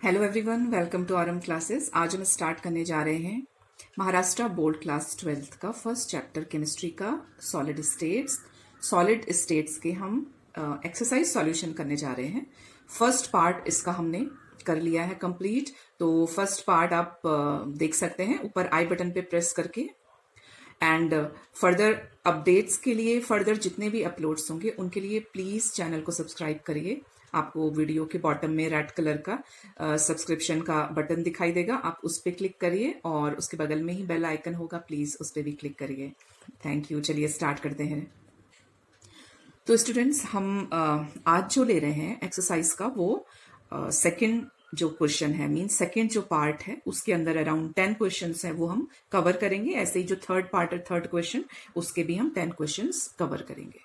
Hello everyone, welcome to RM classes. आज हम start करने जा रहे हैं महाराष्ट्र बोर्ड क्लास 12th का फर्स्ट चैप्टर केमिस्ट्री का सॉलिड स्टेट्स के हम एक्सरसाइज सॉल्यूशन करने जा रहे हैं। फर्स्ट पार्ट इसका हमने कर लिया है कंप्लीट। तो फर्स्ट पार्ट आप देख सकते हैं ऊपर आई बटन पे प्रेस करके। एंड फर्दर अपडेट्स के लिए, फर्दर जितने भी अपलोड्स होंगे उनके लिए प्लीज चैनल को सब्सक्राइब करिए। आपको वीडियो के बॉटम में रेड कलर का सब्सक्रिप्शन का बटन दिखाई देगा, आप उस पर क्लिक करिए और उसके बगल में ही बेल आइकन होगा, प्लीज उस पर भी क्लिक करिए। Thank you. चलिए स्टार्ट करते हैं। तो स्टूडेंट्स, हम आज जो ले रहे हैं एक्सरसाइज का वो सेकंड जो क्वेश्चन है, मीन सेकंड जो पार्ट है उसके अंदर अराउंड 10 क्वेश्चंस हैं वो हम कवर करेंगे। ऐसे ही जो थर्ड पार्ट है, थर्ड क्वेश्चन, उसके भी हम 10 क्वेश्चंस कवर करेंगे।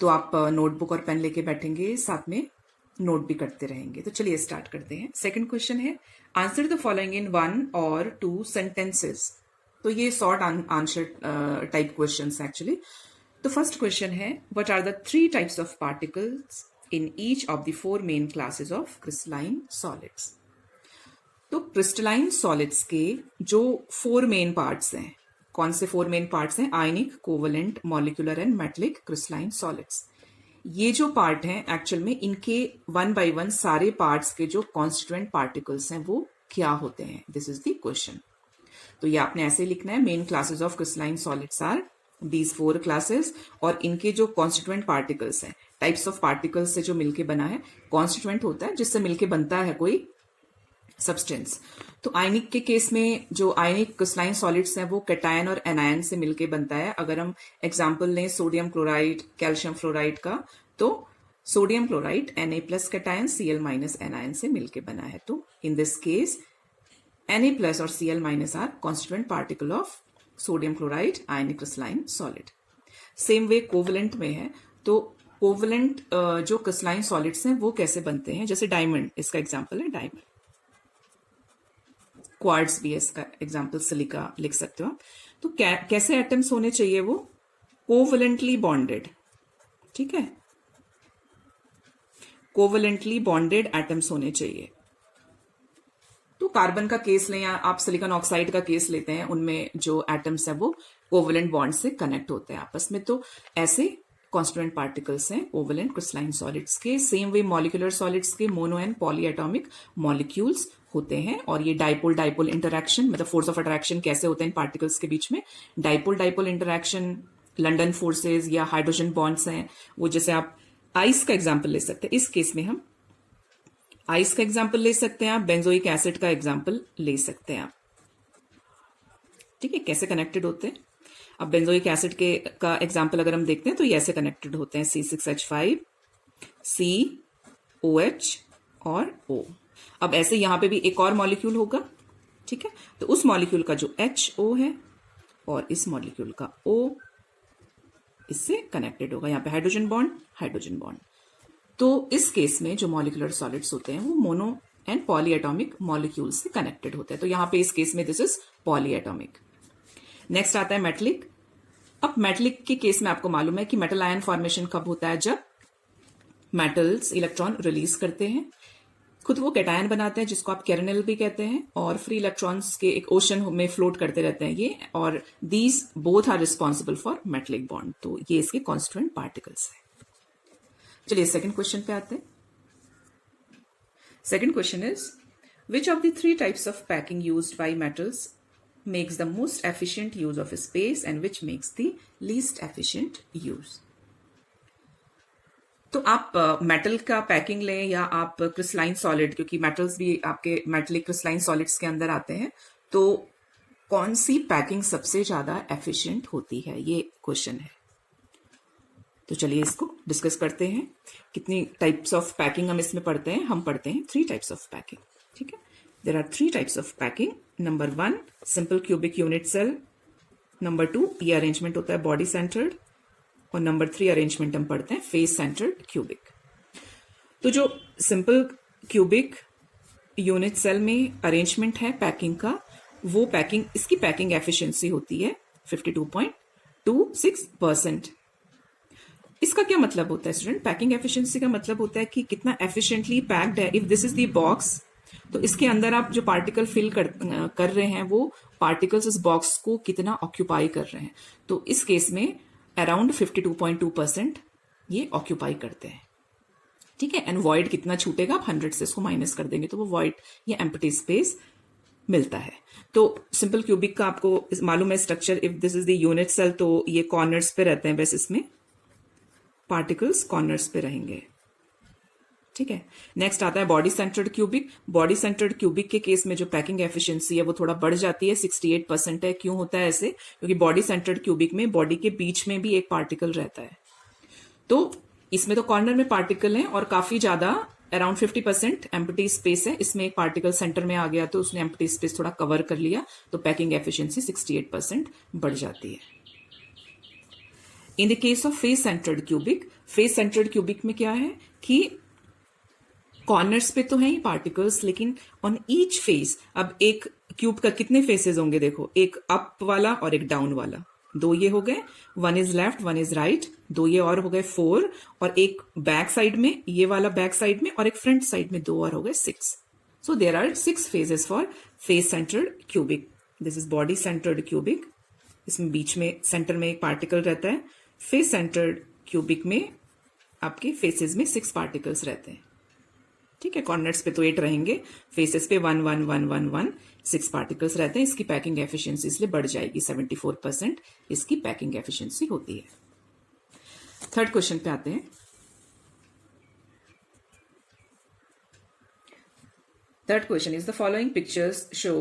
तो आप नोटबुक और पेन लेके बैठेंगे, साथ में नोट भी करते रहेंगे। तो चलिए स्टार्ट करते हैं। सेकंड क्वेश्चन है, answer the following in 1 or 2 sentences. तो ये short answer type questions actually. तो फर्स्ट क्वेश्चन है, what are the 3 types of particles in each of the 4 main classes of crystalline solids. तो crystalline solids के जो 4 main parts हैं, कौन से 4 मेन पार्ट्स हैं? Ionic, covalent, molecular and metallic crystalline solids. ये जो पार्ट हैं एक्चुअल में इनके 1 by 1 सारे पार्ट्स के जो कॉन्स्टिट्यूएंट पार्टिकल्स हैं वो क्या होते हैं? This is the question. तो ये आपने ऐसे लिखना है, main classes of crystalline solids are these 4 classes, और इनके जो कॉन्स्टिट्यूएंट पार्टिकल्स हैं, टाइप्स ऑफ पार्टिकल्स से जो मिलके बना है, कॉन्स्टिट्यूएंट होता है जिससे मिलके बनता है कोई सब्सटेंस। तो आयनिक के केस में जो आयनिक क्रिस्टलाइन सॉलिड्स हैं वो कैटायन और एनायन से मिलके बनता है। अगर हम एग्जांपल लें सोडियम क्लोराइड, कैल्शियम फ्लोराइड का, तो sodium chloride Na+ cation, Cl- anion से मिलके बना है। तो इन दिस केस Na+ और Cl- are constituent particle of sodium chloride ionic crystalline solid. Same way covalent में है। तो कोवलेंट जो क्रिस्टलाइन सॉलिड्स हैं वो कैसे बनते हैं? जैसे डायमंड, इसका एग्जाम्पल है डायमंड। क्वार्ट्ज भी है इसका एग्जाम्पल, सिलिका लिख सकते हो आप। तो कैसे एटम्स होने चाहिए? वो कोवलेंटली बॉन्डेड, ठीक है, कोवलेंटली बॉन्डेड एटम्स होने चाहिए। तो कार्बन का केस लें या आप सिलिकॉन ऑक्साइड का केस लेते हैं, उनमें जो एटम्स है वो कोवलेंट बॉन्ड से कनेक्ट होते हैं आपस में। तो ऐसे कॉन्स्टिट्यूएंट पार्टिकल्स हैं कोवलेंट क्रिस्टलाइन सॉलिड्स के। सेम वे मॉलिक्यूलर सॉलिड्स के mono and poly atomic molecules होते हैं। और ये डाइपोल डाइपोल इंटरैक्शन, मतलब फोर्स ऑफ अट्रैक्शन कैसे होते हैं इन पार्टिकल्स के बीच में? Dipole dipole interaction, London forces या हाइड्रोजन बॉन्ड्स हैं वो। जैसे आप आइस का एग्जाम्पल ले सकते हैं, इस केस में हम आइस का एग्जाम्पल ले सकते हैं, आप बेंजोइक एसिड का एग्जाम्पल ले सकते हैं आप, ठीक है, कैसे कनेक्टेड होते हैं। अब बेंजोइक एसिड के का एग्जाम्पल अगर हम देखते हैं तो ये ऐसे कनेक्टेड होते हैं, C6H5, COH और O। अब ऐसे यहां पे भी एक और मॉलिक्यूल होगा, ठीक है, तो उस मॉलिक्यूल का जो HO है और इस मॉलिक्यूल का O इससे कनेक्टेड होगा। यहां पे हाइड्रोजन बॉन्ड, हाइड्रोजन बॉन्ड। तो इस केस में जो मॉलिक्यूलर सॉलिड्स होते हैं वो mono and poly atomic molecule से कनेक्टेड होते हैं। तो यहां पे इस केस में this is poly atomic. Next आता है मेटलिक। अब मेटलिक के केस में आपको मालूम है कि मेटल आयन फॉर्मेशन कब होता है? जब मेटल्स इलेक्ट्रॉन रिलीज करते हैं, खुद वो कैटायन बनाते हैं जिसको आप कैरनल भी कहते हैं, और फ्री इलेक्ट्रॉन्स के एक ओशन में फ्लोट करते रहते हैं ये, और these both are responsible for metallic bond. तो ये इसके कॉन्स्टिट्यूएंट पार्टिकल्स है। चलिए सेकंड क्वेश्चन पे आते हैं। Second question is, which of the 3 types of packing used by metals makes the most efficient use of space and which makes the least efficient use? तो आप मेटल का packing लें या आप क्रिस्टलाइन सॉलिड, क्योंकि मेटल्स भी आपके metallic crystalline solids के अंदर आते हैं, तो कौन सी पैकिंग सबसे ज्यादा एफिशिएंट होती है? ये क्वेश्चन है। तो चलिए इसको डिस्कस करते हैं। कितनी टाइप्स ऑफ पैकिंग हम इसमें पढ़ते हैं? हम पढ़ते हैं 3 टाइप्स ऑफ पैकिंग, ठीक है। There are 3 types of packing. Number 1, simple cubic unit cell. Number 2, ये अरेंजमेंट होता है बॉडी सेंटर्ड, और नंबर 3 अरेंजमेंट हम पढ़ते हैं फेस सेंटर्ड क्यूबिक। तो जो सिंपल क्यूबिक यूनिट सेल में अरेंजमेंट है पैकिंग का, वो पैकिंग, इसकी पैकिंग एफिशिएंसी होती है 52.26%। इसका क्या मतलब होता है स्टूडेंट? पैकिंग एफिशिएंसी का मतलब होता है कि कितना एफिशिएंटली पैक्ड है। If this is the box, तो इसके अंदर आप जो पार्टिकल फिल कर रहे हैं वो पार्टिकल्स इस बॉक्स को कितना ऑक्यूपाई कर रहे हैं। तो इस केस में अराउंड 52.2% ये ऑक्यूपाई करते हैं। ठीक है, एंड वॉइड कितना छूटेगा? आप 100 से इसको माइनस कर देंगे तो वो वॉइड या एम्प्टी स्पेस मिलता है। तो सिंपल क्यूबिक का आपको मालूम है structure. If this is the unit cell तो ये कॉर्नर्स पे रहते हैं, वैसे इसमें पार्टिकल्स कॉर्नर्स पे रहेंगे। ठीक है, नेक्स्ट आता है body centred cubic. Body centred cubic के केस में जो पैकिंग एफिशिएंसी है वो थोड़ा बढ़ जाती है, 68% है। क्यों होता है ऐसे? क्योंकि बॉडी सेंटर्ड क्यूबिक में बॉडी के बीच में भी एक पार्टिकल रहता है। तो इसमें तो कॉर्नर में पार्टिकल हैं और काफी ज्यादा अराउंड 50% एम्प्टी स्पेस है। इसमें एक पार्टिकल सेंटर में आ गया तो उसने एम्प्टी स्पेस थोड़ा कवर कर लिया, तो पैकिंग एफिशिएंसी 68% बढ़ जाती है। In the case of face centred cubic, face centred cubic में क्या है कि कॉर्नर्स पे तो है ही पार्टिकल्स, लेकिन ऑन ईच फेस, अब एक क्यूब का कितने फेसेस होंगे? देखो, एक अप वाला और एक डाउन वाला, दो ये हो गए, one is left one is right, दो ये और हो गए 4, और एक बैक साइड में, ये वाला बैक साइड में, और एक फ्रंट साइड में 2 और हो गए 6। So there are 6 faces for face centred cubic. This is body centred cubic, इसमें बीच में सेंटर में एक पार्टिकल रहता है। फेस सेंटर्ड क्यूबिक में आपके फेसेस में 6 पार्टिकल्स रहते हैं। ठीक है, कॉर्नर्स पे तो 8 रहेंगे, फेसेस पे 1 1 1 1 1 6 पार्टिकल्स रहते हैं। इसकी पैकिंग एफिशिएंसी इसलिए बढ़ जाएगी, 74% इसकी पैकिंग एफिशिएंसी होती है। थर्ड क्वेश्चन पे आते हैं। Third question is the following pictures show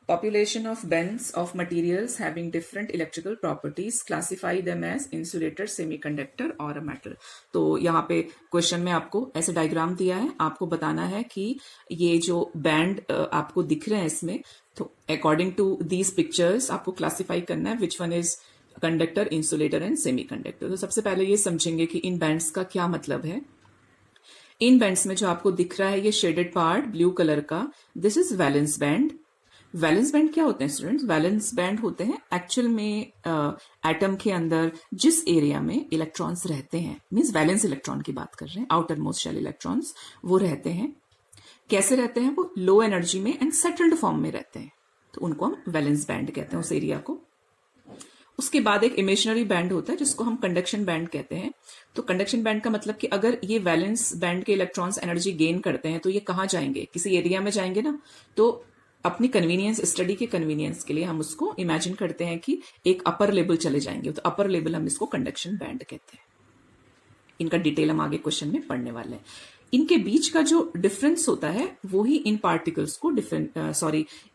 population of bands of materials having different electrical properties, classify them as insulator, semiconductor और a metal। तो यहाँ पे क्वेश्चन में आपको ऐसे डायग्राम दिया है, आपको बताना है कि ये जो बैंड आपको दिख रहे हैं इसमें, तो अकॉर्डिंग टू दीज पिक्चर्स आपको क्लासिफाई करना है which one is conductor, insulator and semiconductor. तो सबसे पहले ये समझेंगे कि इन बैंड्स का क्या मतलब है। इन बैंड्स में जो आपको दिख रहा है ये शेडेड पार्ट ब्लू कलर का, this is valence band. Valence band क्या होते हैं स्टूडेंट्स? वैलेंस बैंड होते हैं एक्चुअल में एटम के अंदर जिस एरिया में इलेक्ट्रॉन्स रहते हैं, मींस वैलेंस इलेक्ट्रॉन की बात कर रहे हैं, आउटर मोस्ट शेल इलेक्ट्रॉन्स वो रहते हैं। कैसे रहते हैं वो? लो एनर्जी में एंड सेटल्ड फॉर्म में रहते हैं, तो उनको हम वैलेंस बैंड कहते हैं उस एरिया को। उसके बाद एक इमेजिनरी बैंड होता है जिसको हम कंडक्शन बैंड कहते हैं। तो कंडक्शन बैंड का मतलब कि अगर ये वैलेंस बैंड के इलेक्ट्रॉन्स एनर्जी गेन करते हैं तो ये कहाँ जाएंगे? किसी एरिया में जाएंगे ना। तो अपनी कन्वीनियंस, स्टडी के कन्वीनियंस के लिए हम उसको इमेजिन करते हैं कि एक अपर लेवल चले जाएंगे, तो अपर लेवल हम इसको कंडक्शन बैंड कहते हैं। इनका डिटेल हम आगे क्वेश्चन में पढ़ने वाले हैं। इनके बीच का जो डिफरेंस होता है वो ही इन पार्टिकल्स को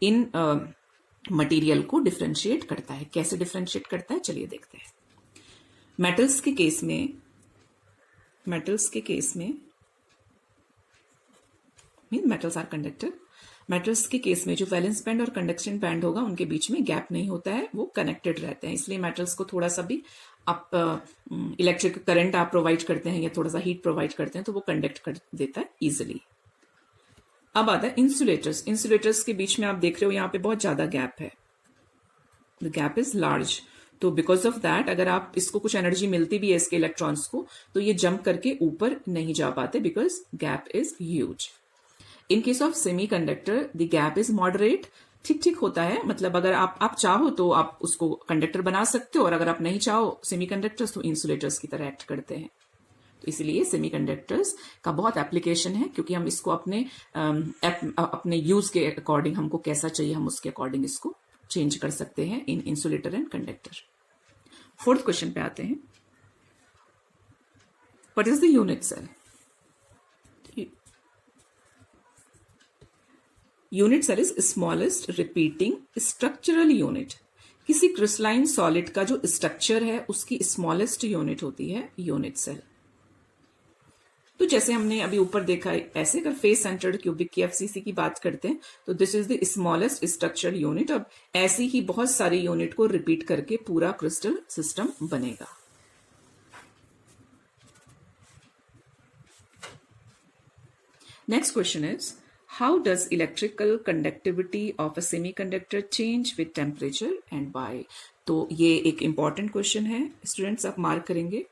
इन मटेरियल को डिफरेंशिएट करता है। कैसे डिफरेंशिएट करता है चलिए देखते हैं। मेटल्स के केस में मेटल्स आर कंडक्टर। मेटल्स के केस में जो वैलेंस बैंड और कंडक्शन बैंड होगा उनके बीच में गैप नहीं होता है, वो कनेक्टेड रहते हैं। इसलिए मेटल्स को थोड़ा सा भी आप इलेक्ट्रिक करंट आप प्रोवाइड करते हैं या थोड़ा सा हीट प्रोवाइड करते हैं तो वो कंडक्ट कर देता है इजिली। अब आता है इंसुलेटर्स। इंसुलेटर्स के बीच में आप देख रहे हो यहाँ पे बहुत ज्यादा गैप है, द गैप इज लार्ज। तो बिकॉज ऑफ दैट अगर आप इसको कुछ एनर्जी मिलती भी है इसके इलेक्ट्रॉन्स को तो ये जंप करके ऊपर नहीं जा पाते because gap is huge. In case of semiconductor the gap is moderate, ठीक ठीक होता है। मतलब अगर आप चाहो तो आप उसको कंडक्टर बना सकते हो, और अगर आप नहीं चाहो सेमीकंडक्टर्स तो इंसुलेटर्स की तरह एक्ट करते हैं। तो इसलिए सेमीकंडक्टर्स का बहुत एप्लीकेशन है, क्योंकि हम इसको अपने यूज के अकॉर्डिंग, हमको कैसा चाहिए हम उसके अकॉर्डिंग इसको चेंज कर सकते हैं इन insulator and conductor. Fourth question पे आते हैं। What is the unit cell? Unit cell is smallest repeating structural unit. किसी क्रिस्टलाइन सॉलिड का जो स्ट्रक्चर है उसकी स्मॉलेस्ट यूनिट होती है यूनिट सेल। तो जैसे हमने अभी ऊपर देखा है, ऐसे अगर फेस सेंटर्ड क्यूबिक की एफसीसी की बात करते हैं तो this is the smallest structural unit. अब ऐसी ही बहुत सारी यूनिट को रिपीट करके पूरा क्रिस्टल सिस्टम बनेगा। Next question is how does electrical conductivity of a semiconductor change with temperature and why? तो ये एक इंपॉर्टेंट क्वेश्चन है स्टूडेंट्स, आप मार्क करेंगे।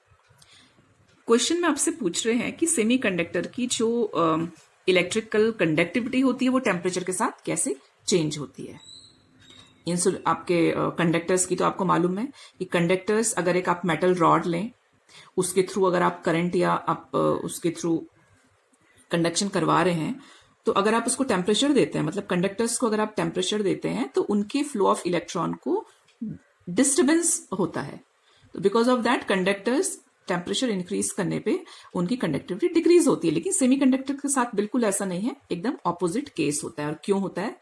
क्वेश्चन में आपसे पूछ रहे हैं कि सेमीकंडक्टर की जो इलेक्ट्रिकल कंडक्टिविटी होती है वो टेम्परेचर के साथ कैसे चेंज होती है। आपके कंडक्टर्स की तो आपको मालूम है कि कंडक्टर्स, अगर एक आप मेटल रॉड लें, उसके थ्रू अगर आप करंट या आप उसके थ्रू कंडक्शन करवा रहे हैं, तो अगर आप उसको टेम्परेचर देते हैं, मतलब कंडक्टर्स को अगर आप टेम्परेचर देते हैं, तो उनके फ्लो ऑफ इलेक्ट्रॉन को डिस्टर्बेंस होता है। तो because of that conductors temperature increase करने पे उनकी कंडक्टिविटी डिक्रीज होती है। लेकिन सेमीकंडक्टर के साथ बिल्कुल ऐसा नहीं है, एकदम ऑपोजिट केस होता है। और क्यों होता है?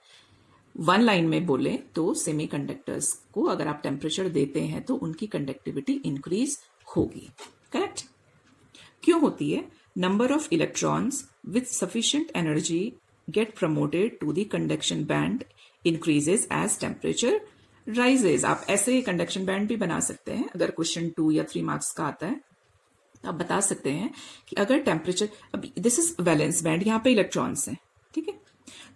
वन लाइन में बोले तो सेमीकंडक्टर्स को अगर आप टेम्परेचर देते हैं तो उनकी कंडक्टिविटी इंक्रीज होगी। करेक्ट? क्यों होती है? Number of electrons with sufficient energy get promoted to the conduction band increases as temperature rises. आप ऐसे कंडक्शन बैंड भी बना सकते हैं। अगर क्वेश्चन 2 या 3 मार्क्स का आता है, आप बता सकते हैं कि अगर टेम्परेचर, अब दिस इज वैलेंस बैंड, यहां पे इलेक्ट्रॉन्स हैं, ठीक है।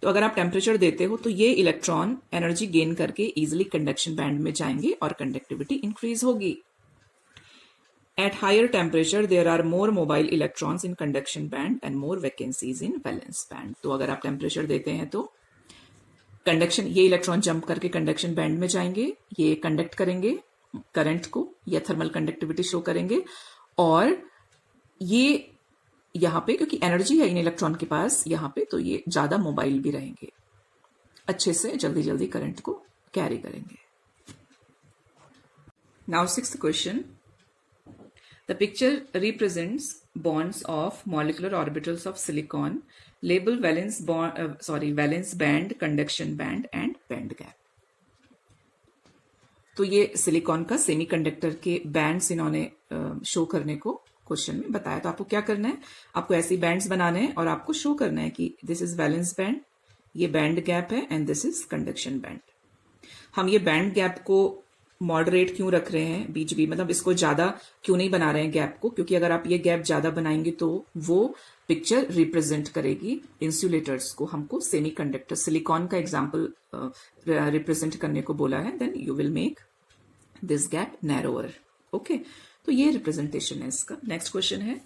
तो अगर आप टेम्परेचर देते हो तो ये इलेक्ट्रॉन एनर्जी गेन करके इजिली कंडक्शन बैंड में जाएंगे और कंडक्टिविटी इंक्रीज होगी। At higher temperature there are more mobile electrons in conduction band and more vacancies in valence band. तो अगर आप टेम्परेचर देते हैं तो कंडक्शन, ये इलेक्ट्रॉन जंप करके कंडक्शन बैंड में जाएंगे, ये कंडक्ट करेंगे करंट को या थर्मल कंडक्टिविटी शो करेंगे, और ये यहां पे क्योंकि एनर्जी है इन इलेक्ट्रॉन के पास यहां पे, तो ये ज्यादा मोबाइल भी रहेंगे, अच्छे से जल्दी जल्दी करंट को कैरी करेंगे। Now sixth question, the picture represents bonds of molecular orbitals of silicon, label valence band, conduction band and band gap। तो ये सिलिकॉन का सेमीकंडक्टर के बैंड्स इन्होंने शो करने को क्वेश्चन में बताया। तो आपको क्या करना है? आपको ऐसी बैंड्स बनाने हैं और आपको शो करना है कि दिस इज वैलेंस बैंड, ये बैंड गैप है, and this is conduction band. हम ये बैंड गैप को मॉडरेट क्यों रख रहे हैं बीच भी, मतलब इसको ज्यादा क्यों नहीं बना रहे हैं गैप को? क्योंकि अगर आप ये गैप ज्यादा बनाएंगे तो वो पिक्चर रिप्रेजेंट करेगी इंसुलेटर्स को। हमको सेमीकंडक्टर सिलिकॉन का एग्जांपल रिप्रेजेंट करने को बोला है, then you will make this gap narrower. Okay, तो ये रिप्रेजेंटेशन है इसका। नेक्स्ट क्वेश्चन है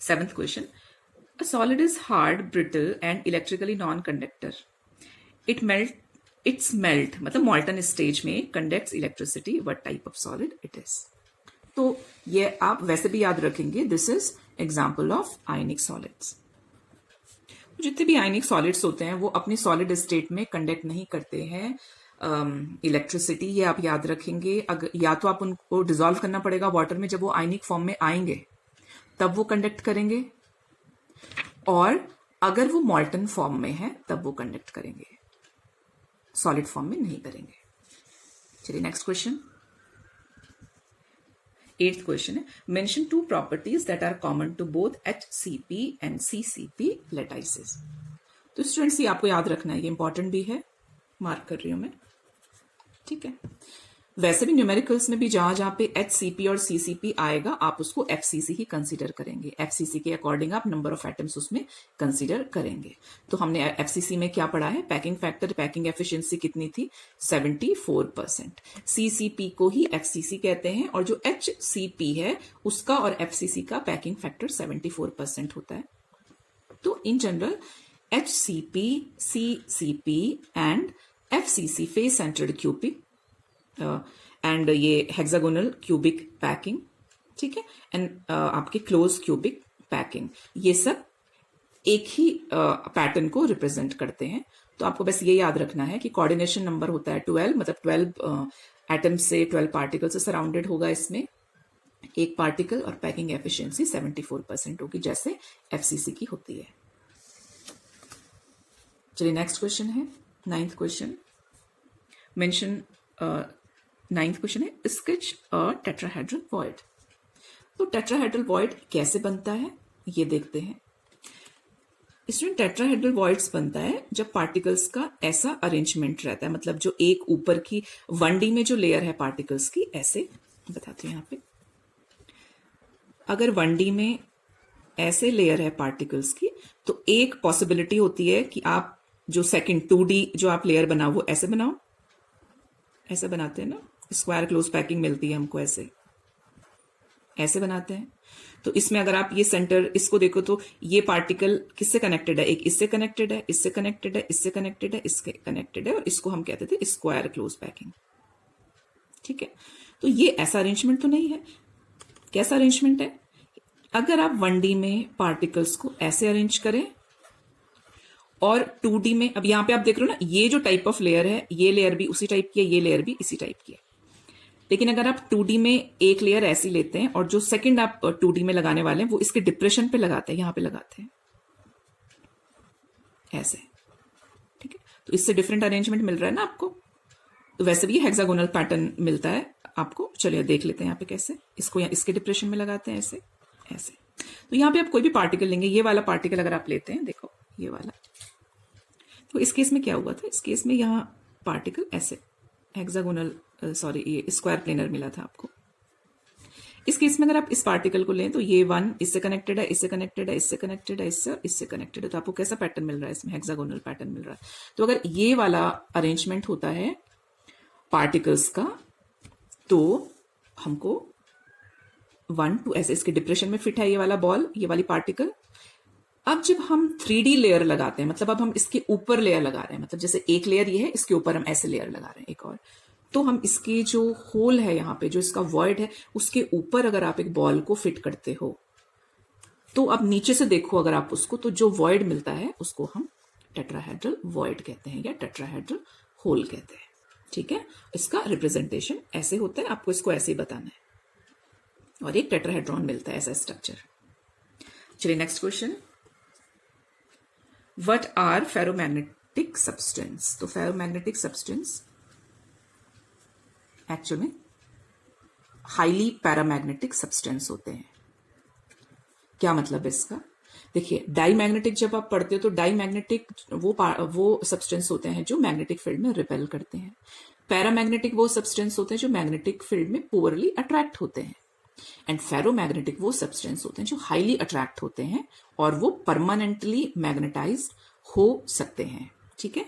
7th question, a solid is hard, brittle and electrically non conductor. Its melt मतलब मॉल्टन स्टेज में conducts electricity, what type of solid it is. तो ये आप वैसे भी याद रखेंगे, this is example of ionic solids. जितने भी आयनिक सॉलिड्स होते हैं वो अपनी सॉलिड स्टेट में कंडक्ट नहीं करते हैं इलेक्ट्रिसिटी, ये आप याद रखेंगे। अगर या तो आप उनको डिसॉल्व करना पड़ेगा वाटर में, जब वो आयनिक फॉर्म में आएंगे तब वो कंडक्ट करेंगे, और अगर वो मॉल्टन फॉर्म में है तब वो कंडक्ट करेंगे, सॉलिड फॉर्म में नहीं करेंगे। चलिए नेक्स्ट क्वेश्चन, 8th क्वेश्चन है, mention 2 properties that are common to both HCP and CCP lattices. तो स्टूडेंट्स ये आपको याद रखना है, ये इंपॉर्टेंट भी है, मार्क कर रही हूं मैं, ठीक है। वैसे भी न्यूमेरिकल्स में भी जहां जहां पे HCP और CCP आएगा आप उसको FCC ही कंसीडर करेंगे। FCC के अकॉर्डिंग आप नंबर ऑफ एटम्स उसमें कंसीडर करेंगे। तो हमने FCC में क्या पढ़ा है? पैकिंग फैक्टर, पैकिंग एफिशिएंसी कितनी थी? 74%। CCP को ही FCC कहते हैं, और जो HCP है उसका और FCC का पैकिंग फैक्टर 74% होता है। तो in general HCP, CCP and FCC face centred cubic and ये हेक्सागोनल क्यूबिक पैकिंग, ठीक है, एंड आपके क्लोज क्यूबिक पैकिंग, ये सब एक ही पैटर्न को रिप्रेजेंट करते हैं। तो आपको बस ये याद रखना है कि कोऑर्डिनेशन नंबर होता है 12, मतलब 12 एटम से 12 पार्टिकल से सराउंडेड होगा इसमें एक पार्टिकल, और पैकिंग एफिशिएंसी 74% होगी जैसे FCC की होती है। चलिए नेक्स्ट क्वेश्चन है 9th question, mention 9th question है, स्केच अ टेट्राहेड्रल वॉइड। तो टेट्राहेड्रल वॉइड कैसे बनता है ये देखते हैं। इसमें टेट्राहेड्रल वॉइड्स बनता है जब पार्टिकल्स का ऐसा अरेंजमेंट रहता है, मतलब जो एक ऊपर की 1D में जो लेयर है पार्टिकल्स की, ऐसे बताती हूं यहां पे, अगर 1D में ऐसे लेयर है पार्टिकल्स की, तो एक पॉसिबिलिटी होती है कि आप जो सेकंड 2D जो आप लेयर बनाओ वो ऐसे बनाओ, ऐसे बनाते हैं ना, स्क्वायर क्लोज पैकिंग मिलती है हमको, ऐसे बनाते हैं। तो इसमें अगर आप ये सेंटर इसको देखो तो ये पार्टिकल किससे कनेक्टेड है, एक इससे कनेक्टेड है, इससे कनेक्टेड है, इससे कनेक्टेड है, इससे कनेक्टेड है, और इसको हम कहते थे स्क्वायर क्लोज पैकिंग। ठीक है, तो ये ऐसा अरेंजमेंट तो नहीं है। कैसा अरेंजमेंट है? अगर आप 1D में पार्टिकल्स को ऐसे अरेंज करें और 2D में, अब यहां पे आप देख रहे हो ना, ये जो टाइप ऑफ लेयर है, ये लेयर भी उसी टाइप की है, ये लेयर भी इसी टाइप की है। लेकिन अगर आप 2D में एक लेयर ऐसी लेते हैं और जो सेकंड आप 2D में लगाने वाले हैं वो इसके डिप्रेशन पे लगाते हैं, यहां पे लगाते हैं ऐसे। ठीक है, तो इससे डिफरेंट अरेंजमेंट मिल रहा है ना आपको। तो वैसे भी हेक्सागोनल पैटर्न मिलता है आपको। चलिए देख लेते हैं यहाँ पे कैसे इसको इसके डिप्रेशन में लगाते हैं, ऐसे ऐसे। तो यहाँ पे आप कोई भी पार्टिकल लेंगे, ये वाला पार्टिकल अगर आप लेते हैं, देखो ये वाला, तो इस केस में क्या हुआ था, इस केस में यहाँ पार्टिकल ऐसे हेक्सागोनल सॉरी ये स्क्वायर प्लेनर मिला था आपको। इस केस में अगर आप इस पार्टिकल को लें तो ये 1 इससे कनेक्टेड है, इससे कनेक्टेड है, इससे कनेक्टेड है, इससे और इससे कनेक्टेड है। तो आपको कैसा पैटर्न मिल रहा है इसमें? हेक्सागोनल पैटर्न मिल रहा है। तो अगर ये वाला अरेंजमेंट होता है पार्टिकल्स का तो हमको 1 2 ऐसे इसके डिप्रेशन में फिट है ये वाला बॉल, ये वाली पार्टिकल। अब जब हम 3D लेयर लगाते हैं, मतलब अब हम इसके ऊपर लेयर लगा रहे हैं, मतलब जैसे एक लेयर ये है, इसके ऊपर हम ऐसे लेयर लगा रहे हैं एक और, तो हम इसके जो होल है यहाँ पे, जो इसका वॉइड है, उसके ऊपर अगर आप एक बॉल को फिट करते हो तो अब नीचे से देखो अगर आप उसको, तो जो वॉइड मिलता है उसको हम टेट्राहेड्रल वॉइड कहते हैं या टेट्राहेड्रल होल कहते हैं। ठीक है, इसका रिप्रेजेंटेशन ऐसे होता है, आपको इसको ऐसे ही बताना है, और एक टेट्राहेड्रॉन मिलता है ऐसा स्ट्रक्चर। चलिए next question, what are ferromagnetic substance? तो फेरोमैग्नेटिक सब्सटेंस एक्चुअल में हाईली पैरामैग्नेटिक सब्सटेंस होते हैं। क्या मतलब है इसका? देखिए, डाईमैग्नेटिक जब आप पढ़ते हो तो डाईमैग्नेटिक वो सब्सटेंस होते हैं जो मैग्नेटिक फील्ड में रिपेल करते हैं। पैरामैग्नेटिक वो सब्सटेंस होते हैं जो मैग्नेटिक फील्ड में पुअरली अट्रैक्ट होते हैं। एंड फेरोमैग्नेटिक वो सब्सटेंस होते हैं जो हाईली अट्रैक्ट होते हैं और वो परमानेंटली मैग्नेटाइज्ड हो सकते हैं। ठीक है,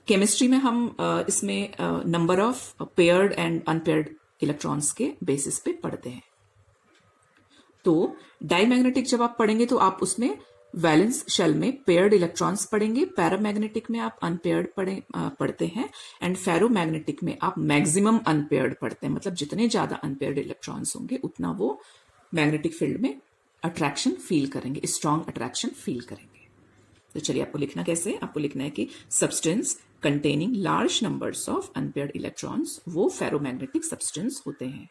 केमिस्ट्री में हम इसमें number of paired and unpaired electrons के बेसिस पे पढ़ते हैं। तो डाईमैग्नेटिक जब आप पढ़ेंगे तो आप उसमें वैलेंस शेल में पेयर्ड इलेक्ट्रॉन्स पढ़ेंगे, पैरामैग्नेटिक में आप अनपेयर्ड पढ़ते हैं, एंड फेरोमैग्नेटिक में आप मैक्सिमम अनपेयर्ड पढ़ते हैं। मतलब जितने ज्यादा अनपेयर्ड इलेक्ट्रॉन्स होंगे उतना वो मैग्नेटिक फील्ड में अट्रैक्शन फील करेंगे, स्ट्रॉन्ग अट्रैक्शन फील करेंगे। तो चलिए आपको लिखना कैसे? आपको लिखना है कि substance containing large numbers of unpaired electrons वो फेरोमैग्नेटिक सब्सटेंस होते हैं।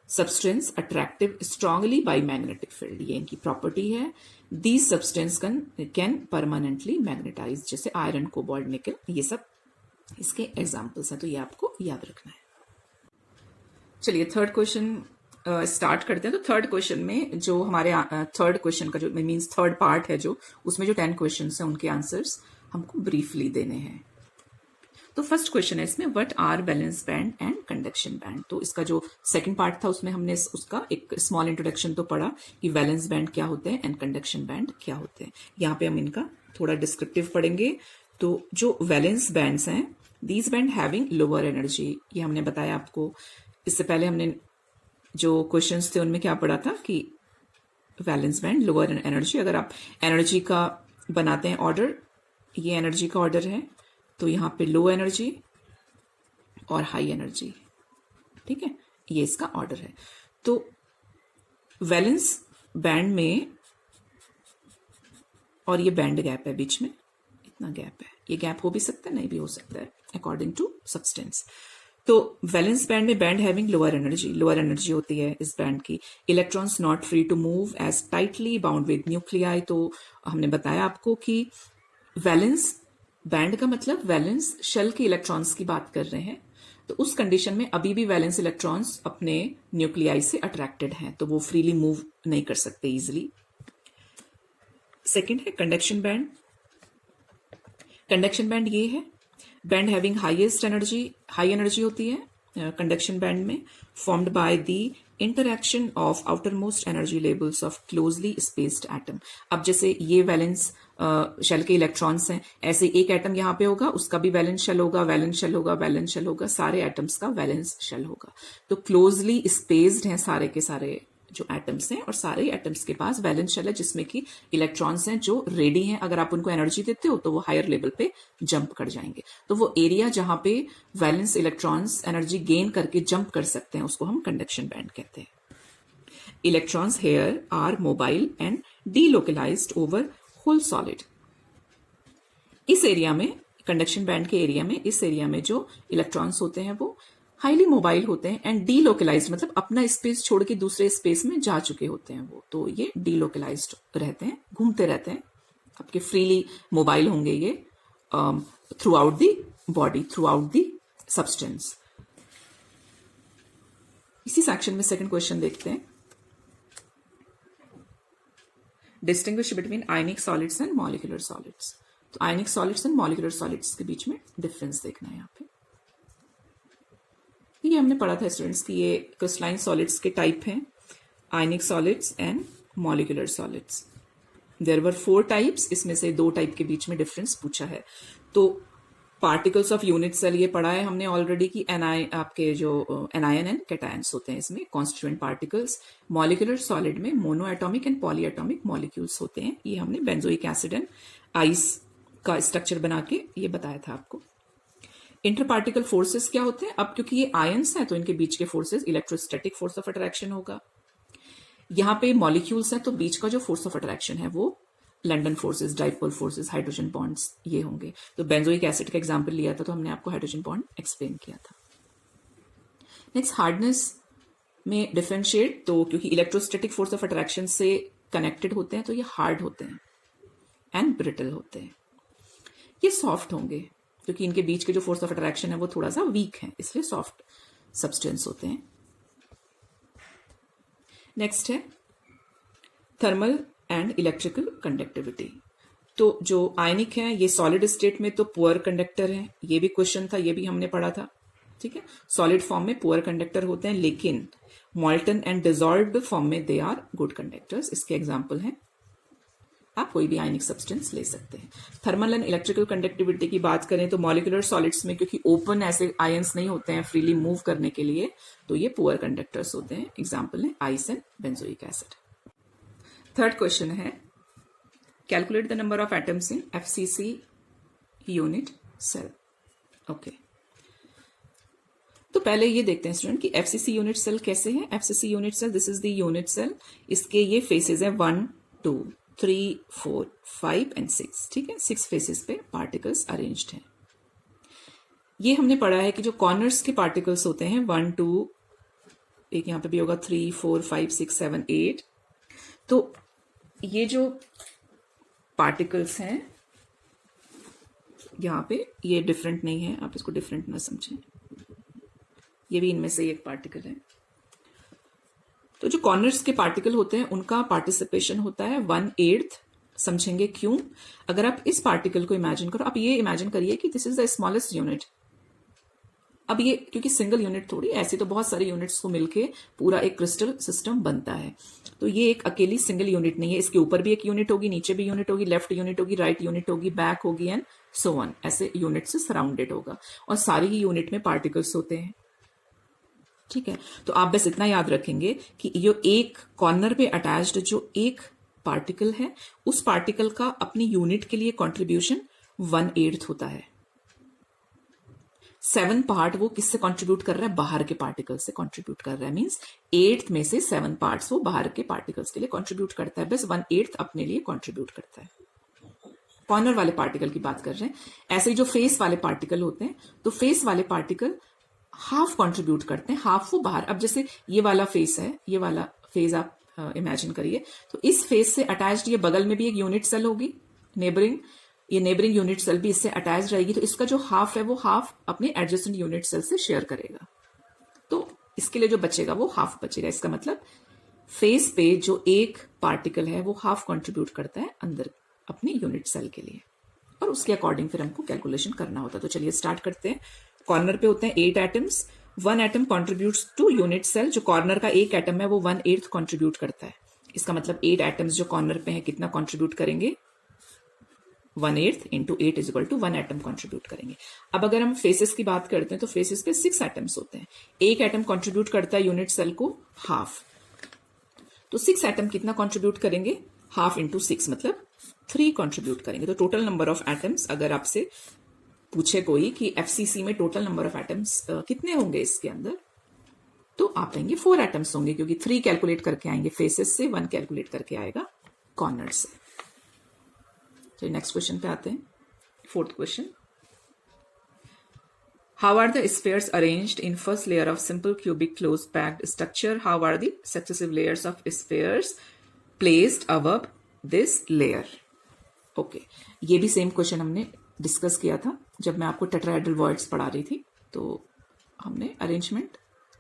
Substance attractive strongly by magnetic field, ये इनकी प्रॉपर्टी है। These substance can permanently magnetise, जैसे आयरन, कोबाल्ट, निकल, ये सब इसके एग्जाम्पल्स हैं, तो ये आपको याद रखना है। चलिए थर्ड क्वेश्चन स्टार्ट करते हैं। तो थर्ड क्वेश्चन में जो हमारे थर्ड क्वेश्चन का जो मीन्स थर्ड पार्ट है, जो उसमें जो 10 क्वेश्चन हैं उनके आंसर्स हमको ब्रीफली देने हैं। तो फर्स्ट क्वेश्चन है इसमें, what are valence band and conduction band? तो इसका जो सेकंड पार्ट था उसमें हमने उसका एक स्मॉल इंट्रोडक्शन तो पढ़ा कि वैलेंस बैंड क्या होते हैं एंड कंडक्शन बैंड क्या होते हैं। यहाँ पे हम इनका थोड़ा डिस्क्रिप्टिव पढ़ेंगे। तो जो वैलेंस बैंड्स हैं, these band having lower energy, ये हमने बताया आपको। इससे पहले हमने जो क्वेश्चंस थे उनमें क्या पढ़ा था कि वैलेंस बैंड लोअर एनर्जी, अगर आप एनर्जी का बनाते हैं ऑर्डर, ये एनर्जी का ऑर्डर है, तो यहाँ पे लो एनर्जी और हाई एनर्जी, ठीक है, ये इसका ऑर्डर है। तो वैलेंस बैंड में, और ये बैंड गैप है बीच में, इतना गैप है, ये गैप हो भी सकता है नहीं भी हो सकता है अकॉर्डिंग टू सब्सटेंस। तो वैलेंस बैंड में बैंड हैविंग लोअर एनर्जी होती है इस बैंड की। Electrons not free to move as tightly bound with nuclei, तो हमने बताया आपको कि वैलेंस बैंड का मतलब वैलेंस शेल के इलेक्ट्रॉन्स की बात कर रहे हैं। तो उस कंडीशन में अभी भी वैलेंस इलेक्ट्रॉन्स अपने न्यूक्लियाई से अट्रैक्टेड हैं, तो वो फ्रीली मूव नहीं कर सकते इजिली। सेकेंड है कंडक्शन बैंड। कंडक्शन बैंड ये है, band having highest energy, high energy होती है कंडक्शन बैंड में, formed by the interaction of outer most energy levels of closely spaced atom. अब जैसे ये वैलेंस शेल के इलेक्ट्रॉन्स हैं, ऐसे एक एटम यहाँ पे होगा, उसका भी वैलेंस शेल होगा, वैलेंस शेल होगा, वैलेंस शेल होगा, सारे एटम्स का वैलेंस शेल होगा। तो क्लोजली स्पेस्ड हैं सारे के सारे जो एटम्स हैं, और सारे एटम्स के पास वैलेंस शेल है जिसमें कि इलेक्ट्रॉन्स हैं जो रेडी हैं, अगर आप उनको एनर्जी देते हो तो वो हायर लेवल पे जंप कर जाएंगे। तो वो एरिया जहां पे वैलेंस इलेक्ट्रॉन्स एनर्जी गेन करके जंप कर सकते हैं उसको हम कंडक्शन बैंड कहते हैं। Electrons here are mobile and delocalised over whole solid. इस एरिया में, कंडक्शन बैंड के एरिया में, इस एरिया में जो इलेक्ट्रॉन्स होते हैं वो हाईली मोबाइल होते हैं एंड डीलोकलाइज्ड मतलब अपना स्पेस छोड़ के दूसरे स्पेस में जा चुके होते हैं वो, तो ये डीलोकलाइज्ड रहते हैं, घूमते रहते हैं, आपके फ्रीली मोबाइल होंगे ये throughout the body, throughout the substance. इसी सेक्शन में सेकंड क्वेश्चन देखते हैं। Distinguish between ionic solids and molecular solids. तो ionic solids and molecular solids के बीच में डिफरेंस देखना है यहाँ पे। ये हमने पढ़ा था स्टूडेंट्स कि ये क्रिस्टलाइन सॉलिड्स के टाइप हैं, ionic solids and molecular solids. There were 4 types, इसमें से 2 टाइप के बीच में डिफरेंस पूछा है। तो पार्टिकल्स ऑफ यूनिट सेल ये पढ़ा है हमने ऑलरेडी कि आपके जो एनायन एंड कैटायंस होते हैं इसमें कॉन्स्टिट्यूएंट पार्टिकल्स। मॉलिक्यूलर सॉलिड में mono atomic and poly atomic molecules होते हैं। ये हमने बेंजोइक एसिड एंड आइस का स्ट्रक्चर बना के ये बताया था आपको। इंटर पार्टिकल फोर्सेस क्या होते हैं? अब क्योंकि ये आयंस हैं तो इनके बीच के forces electrostatic force of attraction होगा। यहाँ पे मॉलिक्यूल्स हैं तो बीच का जो फोर्स ऑफ अट्रैक्शन है वो London forces, dipole forces, hydrogen bonds ये होंगे। तो बेंजोइक एसिड का एग्जांपल लिया था तो हमने आपको हाइड्रोजन बॉन्ड एक्सप्लेन किया था। नेक्स्ट हार्डनेस में डिफरेंशिएट, तो क्योंकि इलेक्ट्रोस्टैटिक फोर्स ऑफ अट्रैक्शन से कनेक्टेड होते हैं तो ये हार्ड होते हैं एंड ब्रिटल होते हैं। ये सॉफ्ट होंगे क्योंकि इनके बीच के जो फोर्स ऑफ अट्रैक्शन है वो थोड़ा सा वीक है, इसलिए सॉफ्ट सब्सटेंस होते हैं। नेक्स्ट है थर्मल एंड इलेक्ट्रिकल कंडक्टिविटी। तो जो आयनिक है ये सॉलिड स्टेट में तो पुअर कंडक्टर है, ये भी क्वेश्चन था, ये भी हमने पढ़ा था, ठीक है। सॉलिड फॉर्म में पुअर कंडक्टर होते हैं, लेकिन मॉल्टन एंड डिजॉल्व्ड फॉर्म में दे आर गुड कंडक्टर्स। इसके एग्जाम्पल हैं, आप कोई भी आयनिक सब्सटेंस ले सकते हैं। थर्मल एंड इलेक्ट्रिकल कंडक्टिविटी की बात करें तो मॉलिक्यूलर सॉलिड्स में क्योंकि ओपन ऐसे आयंस नहीं होते हैं फ्रीली मूव करने के लिए, तो ये पुअर कंडक्टर्स होते हैं। एग्जाम्पल है ice and benzoic acid. Third question है calculate the number of atoms in FCC unit cell. Okay, तो पहले ये देखते हैं स्टूडेंट कि एफसीसी यूनिट सेल कैसे है। FCC unit cell, this is the unit cell. इसके ये फेसेस है 1, 2, 3, 4, 5 एंड 6, ठीक है। 6 फेसेस पे पार्टिकल्स अरेंज्ड हैं। ये हमने पढ़ा है कि जो कॉर्नर्स के पार्टिकल्स होते हैं 1, 2, एक यहां पे भी होगा 3, 4, 5, 6, 7, 8। तो ये जो पार्टिकल्स हैं यहां पे ये डिफरेंट नहीं है, आप इसको डिफरेंट ना समझें, ये भी इनमें से एक पार्टिकल है। तो जो कॉर्नर्स के पार्टिकल होते हैं उनका पार्टिसिपेशन होता है 1/8। समझेंगे क्यों। अगर आप इस पार्टिकल को इमेजिन करो, आप ये इमेजिन करिए कि this is the smallest unit. अब ये क्योंकि सिंगल यूनिट थोड़ी, ऐसे तो बहुत सारे यूनिट्स को मिलके पूरा एक क्रिस्टल सिस्टम बनता है। तो ये एक अकेली सिंगल यूनिट नहीं है, इसके ऊपर भी एक यूनिट होगी, नीचे भी यूनिट होगी, लेफ्ट यूनिट होगी, राइट यूनिट होगी, बैक होगी एंड सो ऑन, ऐसे यूनिट से सराउंडेड होगा। और सारी ही यूनिट में पार्टिकल्स होते हैं, ठीक है। तो आप बस इतना याद रखेंगे कि जो एक कॉर्नर पे अटैच्ड जो एक पार्टिकल है, उस पार्टिकल का अपनी यूनिट के लिए कंट्रीब्यूशन 1/8 होता है। 7 पार्ट वो किससे कंट्रीब्यूट कर रहा है? बाहर के पार्टिकल से कंट्रीब्यूट कर रहा है। मींस 8 में से 7 पार्ट्स वो बाहर के पार्टिकल्स के लिए कंट्रीब्यूट करता है, बस 1/8 अपने लिए कंट्रीब्यूट करता है। कॉर्नर वाले पार्टिकल की बात कर रहे हैं। ऐसे ही जो फेस वाले पार्टिकल होते हैं, तो फेस वाले पार्टिकल हाफ कंट्रीब्यूट करते हैं, हाफ वो बाहर। अब जैसे ये वाला फेस है, ये वाला फेस आप इमेजिन करिए, तो इस फेस से अटैच्ड ये बगल में भी एक यूनिट सेल होगी, नेबरिंग, ये नेबरिंग यूनिट सेल भी इससे अटैच रहेगी। तो इसका जो हाफ है वो हाफ अपने एडजेसेंट यूनिट सेल से शेयर करेगा, तो इसके लिए जो बचेगा वो हाफ बचेगा। इसका मतलब फेस पे जो एक पार्टिकल है वो हाफ कंट्रीब्यूट करता है अंदर अपनी यूनिट सेल के लिए, और उसके अकॉर्डिंग फिर हमको कैलकुलेशन करना होता है। तो चलिए स्टार्ट करते हैं। कॉर्नर पे होते हैं 8 atoms, 1 atom contributes to unit cell. जो कॉर्नर का एक एटम है वो 1/8 कंट्रीब्यूट करता है। इसका मतलब 8 एटम्स जो कॉर्नर पे है कितना कंट्रीब्यूट करेंगे? 1/8 into 8 is equal to 1 atom contribute करेंगे। अब अगर हम फेसेस की बात करते हैं तो फेसेस पे 6 एटम्स होते हैं। एक एटम कंट्रीब्यूट करता है यूनिट सेल को हाफ। तो 6 एटम कितना कंट्रीब्यूट करेंगे, हाफ इंटू 6 मतलब 3 कंट्रीब्यूट करेंगे। तो टोटल नंबर ऑफ एटम्स अगर आपसे पूछे कोई कि एफसीसी में टोटल नंबर ऑफ एटम्स कितने होंगे इसके अंदर, तो आप कहेंगे 4 एटम्स होंगे, क्योंकि 3 कैलकुलेट करके आएंगे फेसेस से, 1 कैलकुलेट करके आएगा कॉर्नर से। तो नेक्स्ट क्वेश्चन पे आते हैं, fourth question. How are the spheres arranged in first layer of simple cubic closed packed structure? How are the successive layers of spheres placed above this layer? Okay, ये भी same question हमने discuss किया था जब मैं आपको tetrahedral voids पढ़ा रही थी। तो हमने अरेंजमेंट,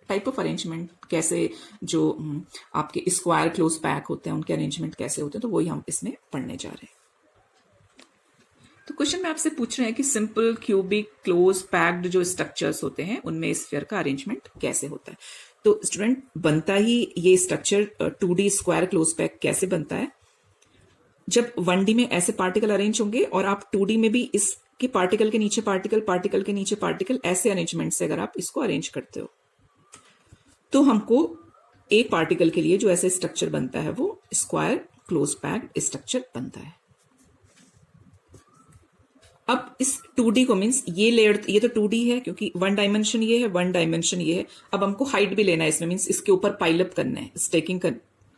टाइप ऑफ अरेंजमेंट कैसे, जो आपके स्क्वायर क्लोज पैक होते हैं उनके अरेंजमेंट कैसे होते हैं, तो वही हम इसमें पढ़ने जा रहे हैं। तो क्वेश्चन में आपसे पूछ रहे हैं कि सिंपल क्यूबिक क्लोज पैक्ड जो स्ट्रक्चर्स होते हैं उनमें स्फीयर का अरेंजमेंट कैसे होता है। तो स्टूडेंट, बनता ही ये structure 2D square close pack कैसे बनता है, जब 1D में ऐसे पार्टिकल अरेंज होंगे और आप 2D में भी इसके पार्टिकल के नीचे पार्टिकल, पार्टिकल के नीचे पार्टिकल, ऐसे अरेंजमेंट से अगर आप इसको अरेंज करते हो, तो हमको एक पार्टिकल के लिए जो ऐसे स्ट्रक्चर बनता है वो स्क्वायर क्लोज पैक्ड स्ट्रक्चर बनता है। अब इस 2D को मीन्स ये लेयर, ये तो 2D है क्योंकि 1 डायमेंशन ये है, 1 डायमेंशन ये है। अब हमको हाइट भी लेना है इसमें, मीन्स इसके ऊपर पाइलअप करना है, स्टेकिंग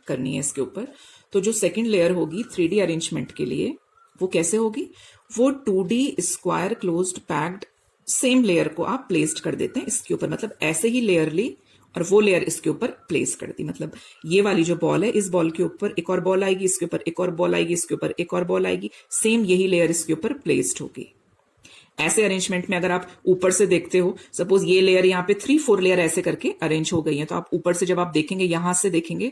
करनी है इसके ऊपर। तो जो सेकंड लेयर होगी 3D अरेंजमेंट के लिए, वो कैसे होगी, वो 2D square closed packed same layer को आप प्लेस्ड कर देते हैं इसके ऊपर, मतलब ऐसे ही लेयर ली और वो लेयर इसके ऊपर प्लेस कर दी। मतलब ये वाली जो बॉल है, इस बॉल के ऊपर एक और बॉल आएगी, इसके ऊपर एक और बॉल आएगी, इसके ऊपर एक और बॉल आएगी, सेम यही लेयर इसके ऊपर प्लेस्ड होगी। ऐसे अरेंजमेंट में अगर आप ऊपर से देखते हो, सपोज ये लेयर यहाँ पे 3-4 लेयर ऐसे करके अरेंज हो गई है, तो आप ऊपर से जब आप देखेंगे, यहां से देखेंगे,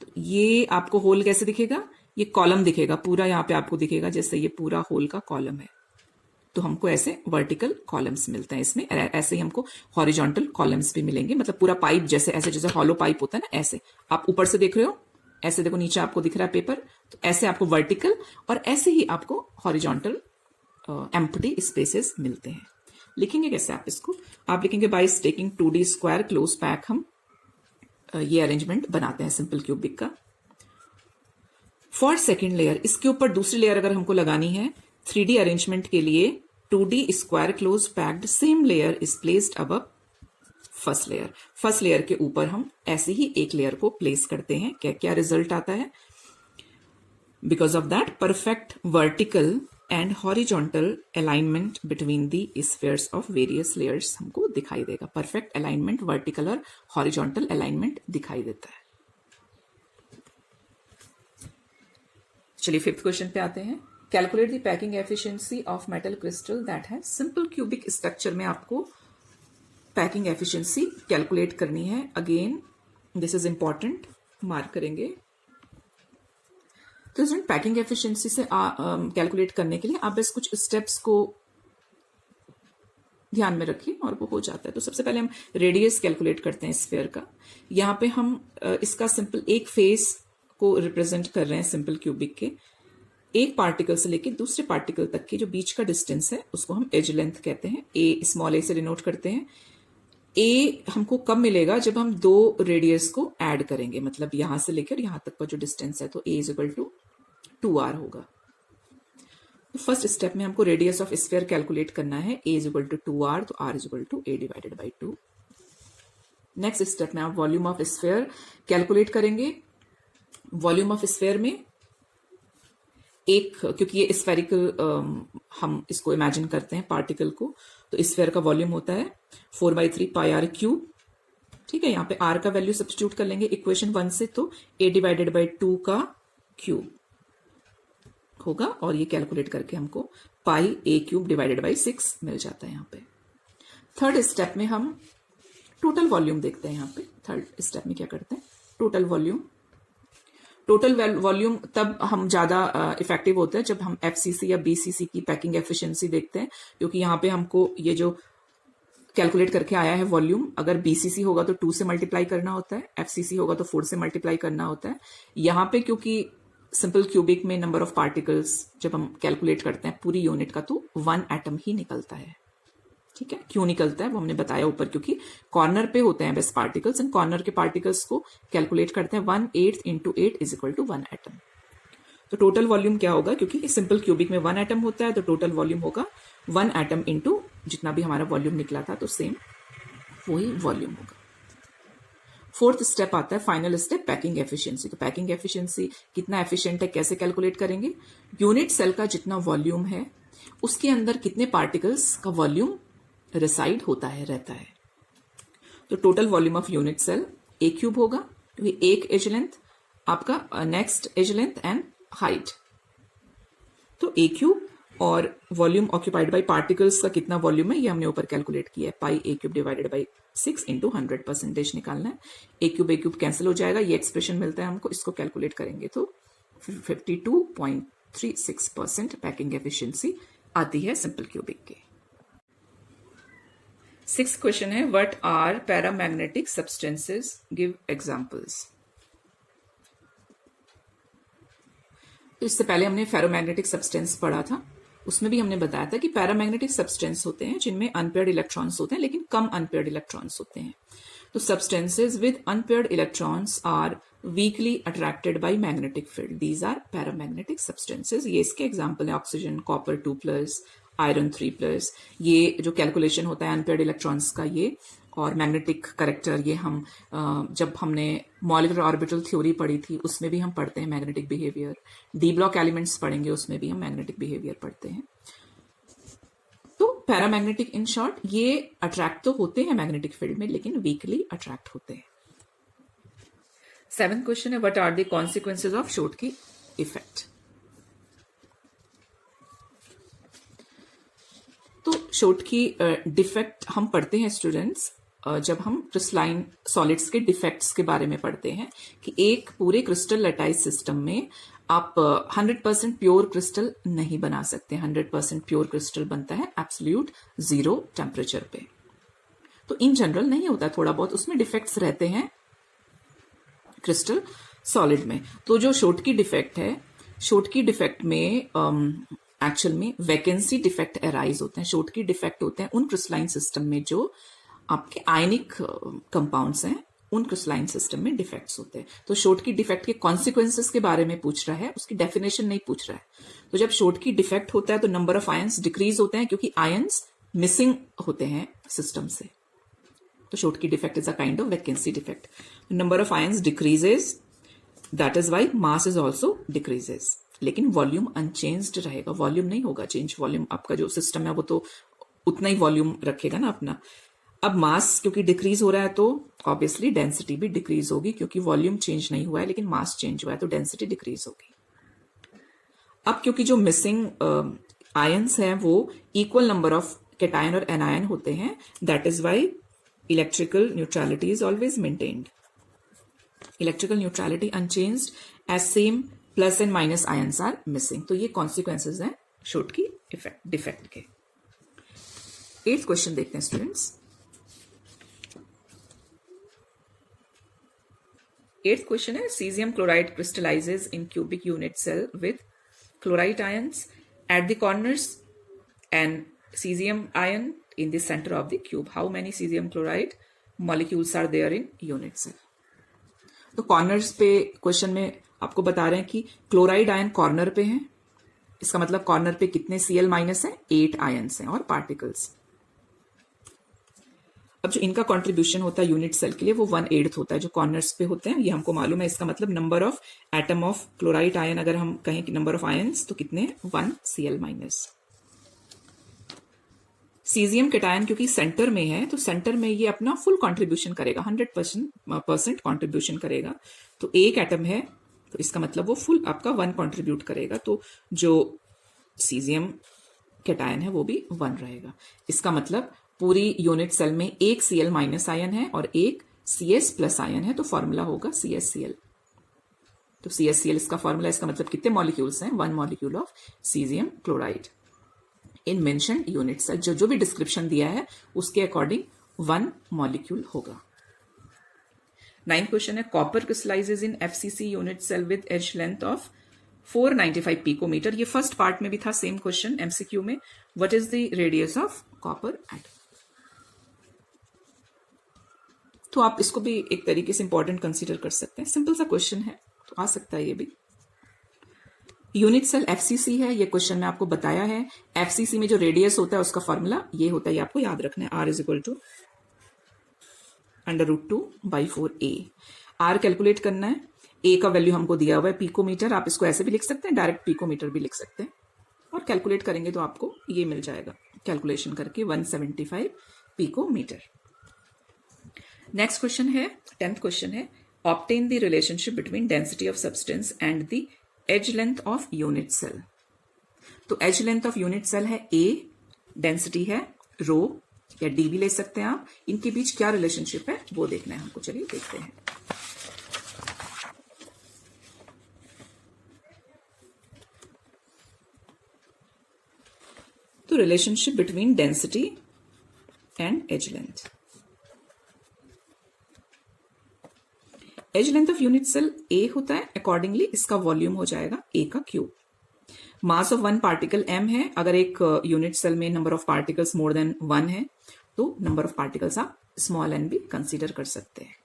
तो ये आपको होल कैसे दिखेगा, ये कॉलम दिखेगा पूरा, यहाँ पे आपको दिखेगा जैसे ये पूरा होल का कॉलम है। तो हमको ऐसे वर्टिकल कॉलम्स मिलते हैं इसमें, ऐसे ही हमको हॉरिजॉन्टल कॉलम्स भी मिलेंगे, मतलब पूरा पाइप जैसे, ऐसे जैसे हॉलो पाइप होता है ना, ऐसे आप ऊपर से देख रहे हो, ऐसे देखो नीचे आपको दिख रहा है पेपर, तो ऐसे आपको वर्टिकल और ऐसे ही आपको हॉरिजॉन्टल एम्प्टी स्पेसेस मिलते हैं। लिखेंगे कैसे आप इसको, आप लिखेंगे by taking 2D square close pack, हम ये अरेंजमेंट बनाते हैं सिंपल क्यूबिक का। फॉर सेकेंड लेयर, इसके ऊपर दूसरी लेयर अगर हमको लगानी है 3D अरेंजमेंट के लिए, 2D square close packed same layer is placed above first layer. First layer के ऊपर हम ऐसे ही एक लेयर को प्लेस करते हैं। क्या क्या रिजल्ट आता है, because of that perfect vertical and horizontal alignment between the spheres of various layers हमको दिखाई देगा। परफेक्ट अलाइनमेंट, वर्टिकल और हॉरिजॉन्टल अलाइनमेंट दिखाई देता है। चलिए फिफ्थ क्वेश्चन पे आते हैं। Calculate the packing efficiency of metal crystal that है सिंपल क्यूबिक स्ट्रक्चर में आपको पैकिंग एफिशिएंसी कैलकुलेट करनी है। Again this is important, mark करेंगे। तो स्टूडेंट, पैकिंग एफिशिएंसी से कैलकुलेट करने के लिए आप बस कुछ स्टेप्स को ध्यान में रखिए और वो हो जाता है। तो सबसे पहले हम रेडियस कैलकुलेट करते हैं स्फीयर का। यहाँ पे हम इसका सिंपल एक फेस को रिप्रेजेंट कर रहे हैं सिंपल क्यूबिक के। एक पार्टिकल से लेके दूसरे पार्टिकल तक के जो बीच का डिस्टेंस है उसको हम एज लेंथ कहते हैं। ए स्मॉल ए से डिनोट करते हैं। ए हमको कब मिलेगा, जब हम दो रेडियस को ऐड करेंगे, मतलब यहां से लेकर यहां तक का जो डिस्टेंस है, तो ए इज इक्वल टू 2r होगा। तो फर्स्ट स्टेप में हमको रेडियस ऑफ स्फीयर कैलकुलेट करना है। ए इज इक्वल टू 2r, तो r is equal to a divided by 2। Next step में आप वॉल्यूम ऑफ स्फीयर कैलकुलेट करेंगे। वॉल्यूम ऑफ स्फीयर में एक, क्योंकि ये स्फेरिकल हम इसको इमेजिन करते हैं पार्टिकल को, तो स्फीयर का वॉल्यूम होता है 4/3 पाई आर क्यूब। ठीक है, यहाँ पे r का वैल्यू सब्स्टिट्यूट कर लेंगे इक्वेशन 1 से, तो a डिवाइडेड बाई 2 का क्यूब होगा, और ये कैलकुलेट करके हमको पाई a क्यूब डिवाइडेड बाई 6 मिल जाता है यहाँ पे। थर्ड स्टेप में हम टोटल वॉल्यूम देखते हैं। यहाँ पे थर्ड स्टेप में क्या करते हैं, टोटल वॉल्यूम। टोटल वॉल्यूम तब हम ज्यादा इफेक्टिव होते हैं जब हम एफसीसी या बीसीसी की पैकिंग एफिशिएंसी देखते हैं, क्योंकि यहाँ पे हमको ये जो कैलकुलेट करके आया है वॉल्यूम, अगर बीसीसी होगा तो 2 से मल्टीप्लाई करना होता है, एफसीसी होगा तो 4 से मल्टीप्लाई करना होता है। यहाँ पे क्योंकि सिंपल क्यूबिक में नंबर ऑफ पार्टिकल्स जब हम कैलकुलेट करते हैं पूरी यूनिट का, तो 1 एटम ही निकलता है। ठीक है, क्यों निकलता है वो हमने बताया ऊपर, क्योंकि कॉर्नर पे होते हैं बेस्ट पार्टिकल्स, एंड कॉर्नर के पार्टिकल्स को कैलकुलेट करते हैं 1/8 into 8 is equal to 1 atom. तो टोटल वॉल्यूम क्या होगा, क्योंकि सिंपल क्यूबिक में 1 एटम होता है, तो टोटल वॉल्यूम होगा 1 एटम इंटू जितना भी हमारा वॉल्यूम निकला था, तो सेम वही वॉल्यूम होगा। फोर्थ स्टेप आता है, फाइनल स्टेप, पैकिंग एफिशिएंसी। तो पैकिंग एफिशिएंसी कितना एफिशिएंट है, कैसे कैलकुलेट करेंगे, यूनिट सेल का जितना वॉल्यूम है उसके अंदर कितने पार्टिकल्स का वॉल्यूम रिसाइड होता है, रहता है। तो total volume of unit cell a cube होगा, क्योंकि एक एज लेंथ आपका next edge length and height, तो ए क्यूब और वॉल्यूम ऑक्यूपाइड बाय पार्टिकल्स का कितना वॉल्यूम है ये हमने ऊपर कैलकुलेट किया है, पाई ए क्यूब डिवाइडेड बाई 6 इंटू 100% निकालना है। ए क्यूब कैंसिल हो जाएगा, ये एक्सप्रेशन मिलता है हमको, इसको कैलकुलेट करेंगे तो 52.36% पैकिंग एफिशिएंसी आती है सिंपल क्यूबिक के। 6th क्वेश्चन है, what are paramagnetic substances, give examples. तो इससे पहले हमने फेरोमैग्नेटिक सब्सटेंस पढ़ा था, उसमें भी हमने बताया था कि पैरामैग्नेटिक सब्सटेंस होते हैं जिनमें अनपेयर्ड इलेक्ट्रॉन्स होते हैं लेकिन कम अनपेयर्ड इलेक्ट्रॉन्स होते हैं। तो substances with unpaired electrons are weakly attracted by magnetic field, these are paramagnetic substances. ये इसके एग्जांपल है, ऑक्सीजन, कॉपर 2+, आयरन 3+। ये जो कैलकुलेशन होता है अनपेयर्ड इलेक्ट्रॉन्स का ये, और मैग्नेटिक करेक्टर, ये हम जब हमने मॉलिक्यूलर ऑर्बिटल थ्योरी पढ़ी थी उसमें भी हम पढ़ते हैं magnetic behaviour. D block elements पढ़ेंगे उसमें भी हम मैग्नेटिक बिहेवियर पढ़ते हैं। तो पैरामैग्नेटिक इन शॉर्ट, ये अट्रैक्ट तो होते हैं मैग्नेटिक फील्ड में लेकिन वीकली अट्रैक्ट होते हैं। 7th क्वेश्चन है, what are the consequences of Schottky effect. तो शोटकी डिफेक्ट हम पढ़ते हैं स्टूडेंट्स जब हम क्रिस्टलाइन सॉलिड्स के डिफेक्ट्स के बारे में पढ़ते हैं, कि एक पूरे क्रिस्टल लैटाइज सिस्टम में आप 100% प्योर क्रिस्टल नहीं बना सकते। 100% प्योर क्रिस्टल बनता है एब्सोल्यूट 0 टेम्परेचर पे। तो इन जनरल नहीं होता, थोड़ा बहुत उसमें डिफेक्ट्स रहते हैं क्रिस्टल सॉलिड में। तो जो शोटकी डिफेक्ट है, शोटकी डिफेक्ट में एक्चुअल में वैकेंसी डिफेक्ट अराइज होते हैं। शोटकी डिफेक्ट होते हैं उन क्रिस्टलाइन सिस्टम में जो आपके आयनिक कंपाउंड्स हैं, उन क्रिस्टलाइन सिस्टम में डिफेक्ट्स होते हैं। तो शोटकी डिफेक्ट के कॉन्सिक्वेंसेस के बारे में पूछ रहा है, उसकी डेफिनेशन नहीं पूछ रहा है। तो जब शोटकी डिफेक्ट होता है तो नंबर ऑफ आयंस डिक्रीज होते हैं, क्योंकि आयंस मिसिंग होते हैं सिस्टम से। तो Schottky defect is a kind of vacancy defect. Number of ions decreases, that is why mass is also decreases, लेकिन वॉल्यूम अनचेंज्ड रहेगा, वॉल्यूम नहीं होगा चेंज। वॉल्यूम आपका जो सिस्टम है वो तो उतना ही वॉल्यूम रखेगा ना अपना। अब मास क्योंकि डिक्रीज हो रहा है तो ऑब्वियसली डेंसिटी भी डिक्रीज होगी, क्योंकि वॉल्यूम चेंज नहीं हुआ है लेकिन मास चेंज हुआ है, तो डेंसिटी डिक्रीज होगी। अब क्योंकि जो मिसिंग आयंस हैं वो इक्वल नंबर ऑफ कैटायन और एनायन होते हैं, that is why electrical neutrality is always maintained. Electrical neutrality unchanged as same plus and minus ions are missing. तो ये कॉन्सिक्वेंसेज हैं शोटकी डिफेक्ट के। 8th क्वेश्चन देखते हैं स्टूडेंट्स। 8th क्वेश्चन है, caesium chloride crystallises in cubic unit cell with chloride ions at the corners and caesium ion in the center of the cube. How many cesium chloride molecules are there in unit cell? तो corners पे question में आपको बता रहे हैं कि chloride ion corner पे है, इसका मतलब कॉर्नर पे कितने Cl- है, 8 आयन्स हैं और पार्टिकल्स। अब जो इनका कंट्रीब्यूशन होता है यूनिट सेल के लिए वो 1/8 होता है जो कॉर्नर्स पे होते हैं, ये हमको मालूम है। इसका मतलब number of atom of chloride ion, अगर हम कहें कि नंबर ऑफ आयन्स तो कितने, 1 Cl-। सीजियम कैटायन क्योंकि सेंटर में है तो सेंटर में ये अपना फुल कंट्रीब्यूशन करेगा, 100% कंट्रीब्यूशन करेगा। तो एक एटम है तो इसका मतलब वो फुल आपका 1 कंट्रीब्यूट करेगा, तो जो सीजियम कैटायन है वो भी 1 रहेगा। इसका मतलब पूरी यूनिट सेल में एक Cl- आयन है और एक Cs+ आयन है, तो फॉर्मूला होगा CsCl। तो CsCl इसका फॉर्मूला, इसका मतलब कितने मॉलिक्यूल्स हैं, 1 molecule of caesium chloride in mentioned unit cell. जो भी डिस्क्रिप्शन दिया है उसके अकॉर्डिंग 1 मॉलिक्यूल होगा। 9th क्वेश्चन है, copper crystallises in FCC unit cell with edge length of 495 picometre. ये फर्स्ट पार्ट में भी था सेम क्वेश्चन MCQ में, what is the radius of copper atom. तो आप इसको भी एक तरीके से इंपॉर्टेंट कंसीडर कर सकते हैं। सिंपल सा क्वेश्चन है, तो आ सकता है ये भी। यूनिट सेल एफसीसी है, ये क्वेश्चन में आपको बताया है। एफसीसी में जो रेडियस होता है उसका फॉर्मूला ये होता है, ये आपको याद रखना है, R is equal to √2/4a। R calculate करना है, A का वैल्यू हमको दिया हुआ है पिकोमीटर, आप इसको ऐसे भी लिख सकते हैं, डायरेक्ट पिकोमीटर भी लिख सकते हैं, और कैलकुलेट करेंगे तो आपको ये मिल जाएगा कैलकुलेशन करके 175 पिकोमीटर। नेक्स्ट क्वेश्चन है 10th क्वेश्चन है, obtain the relationship between density of substance and the edge length of unit cell. तो edge length of unit cell है A, डेंसिटी है रो या D भी ले सकते हैं आप, इनके बीच क्या रिलेशनशिप है वो देखना है हमको। चलिए देखते हैं। तो relationship between density and edge length. Edge length of unit cell A होता है, अकॉर्डिंगली इसका वॉल्यूम हो जाएगा A का cube. Mass of one particle m है, अगर एक यूनिट सेल में number of particles more than 1 है तो नंबर ऑफ पार्टिकल्स आप स्मॉल n भी कंसीडर कर सकते हैं,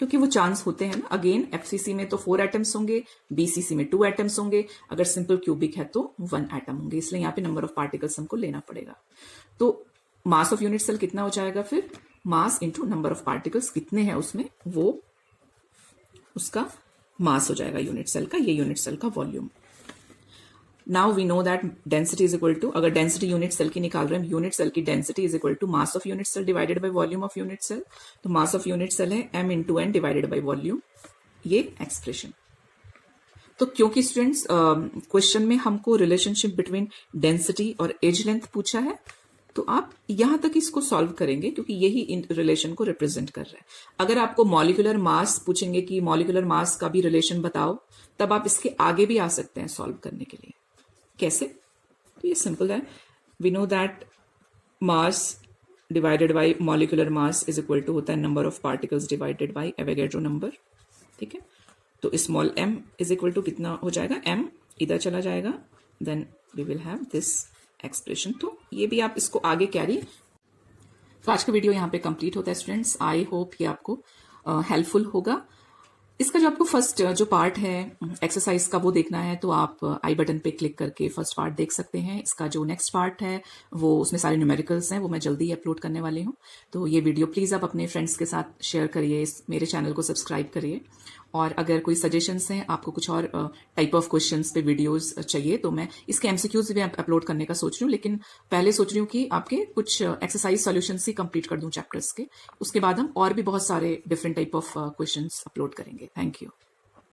क्योंकि वो चांस होते हैं ना। अगेन एफसीसी में तो 4 एटम्स होंगे, बीसीसी में 2 एटम्स होंगे, अगर सिंपल क्यूबिक है तो 1 एटम होंगे, इसलिए यहाँ पे नंबर ऑफ पार्टिकल्स हमको लेना पड़ेगा। तो मास ऑफ यूनिट सेल कितना हो जाएगा फिर, mass into number of particles कितने हैं उसमें, वो उसका मास हो जाएगा यूनिट सेल का, ये यूनिट सेल का volume. Now we know that density is equal to, अगर डेंसिटी यूनिट सेल की निकाल रहे हैं, यूनिट सेल की density is equal to mass of unit cell divided by volume of unit cell. तो मास ऑफ यूनिट सेल है m into n divided by volume, ये expression. तो क्योंकि स्टूडेंट्स क्वेश्चन में हमको रिलेशनशिप बिटवीन डेंसिटी और edge length पूछा है, तो आप यहां तक इसको सॉल्व करेंगे, क्योंकि यही इन रिलेशन को रिप्रेजेंट कर रहा है। अगर आपको मॉलिक्यूलर मास पूछेंगे कि मॉलिक्यूलर मास का भी रिलेशन बताओ, तब आप इसके आगे भी आ सकते हैं सॉल्व करने के लिए। कैसे? तो ये सिंपल है, we know that mass divided by molecular mass is equal to होता है number of particles divided by Avogadro number. ठीक है, तो small m is equal to कितना हो जाएगा, m इधर चला जाएगा, then we will have this expression. तो ये भी आप इसको आगे कैरी। तो आज का वीडियो यहाँ पे कंप्लीट होता है स्टूडेंट्स। आई होप ये आपको हेल्पफुल होगा। इसका जो आपको फर्स्ट जो पार्ट है एक्सरसाइज का वो देखना है, तो आप आई बटन पे क्लिक करके फर्स्ट पार्ट देख सकते हैं। इसका जो नेक्स्ट पार्ट है वो उसमें सारे न्यूमेरिकल्स हैं, वो मैं जल्दी ही अपलोड करने वाली हूँ। तो ये वीडियो प्लीज़ आप अपने फ्रेंड्स के साथ शेयर करिए, मेरे चैनल को सब्सक्राइब करिए, और अगर कोई सजेशंस हैं, आपको कुछ और टाइप ऑफ क्वेश्चंस पे वीडियोस चाहिए, तो मैं इसके एमसीक्यूज भी अपलोड करने का सोच रही हूँ, लेकिन पहले सोच रही हूँ कि आपके कुछ एक्सरसाइज सॉल्यूशंस ही कंप्लीट कर दूं चैप्टर्स के, उसके बाद हम और भी बहुत सारे different type of questions upload करेंगे। Thank you.